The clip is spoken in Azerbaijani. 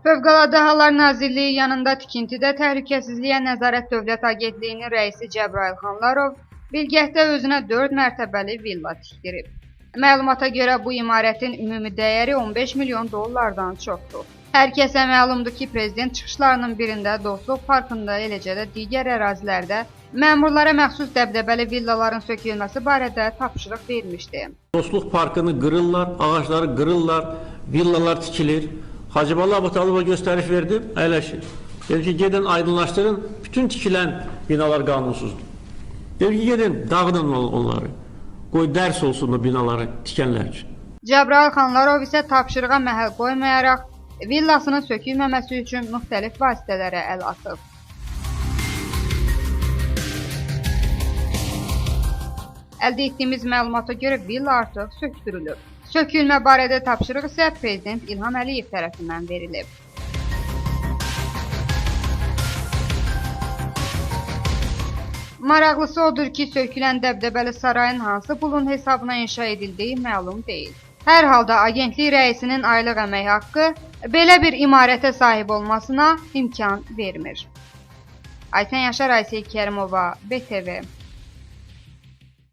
Fövqəladə Hallar Nazirliyi yanında tikintidə Təhlükəsizliyə Nəzarət Dövlət Agentliyinin rəisi Cəbrayıl Xanlarov Bilgəhdə özünə 4 mərtəbəli villa tikdirib. Məlumata görə bu imarətin ümumi dəyəri 15 milyon dollardan çoxdur. Hər kəsə məlumdur ki, prezident çıxışlarının birində Dostluq Parkında, eləcə də digər ərazilərdə məmurlara məxsus dəbdəbəli villaların sökülməsi barədə tapşırıq vermişdi. Dostluq Parkını qırırlar, ağacları qırırlar, villalar tikilir. Hacıbalı Abatalova göstəriş verdim, əyləşir. Dedi ki, gedin aydınlaşdırın, bütün tikilən binalar qanunsuzdur. Dedi ki, gedin dağıdın onları. Qoy dərs olsun o binaları tikənlər üçün. Cəbrayıl Xanlarov isə tapşırığa məhəl qoymayaraq, villasının sökülməməsi üçün müxtəlif vasitələrə əl atıb. Əldə etdiyimiz məlumata görə villa artıq sökdürülüb. Sökülmə barədə tapşırıq isə Prezident İlham Əliyev tərəfindən verilib. Maraqlısı odur ki, sökülən dəbdəbəli sarayın hansı pulun hesabına inşa edildiyi məlum deyil. Hər halda agentlik rəisinin aylıq əmək haqqı belə bir imarətə sahib olmasına imkan vermir. Aysən Yaşar, Aysə Kərimova, BTV.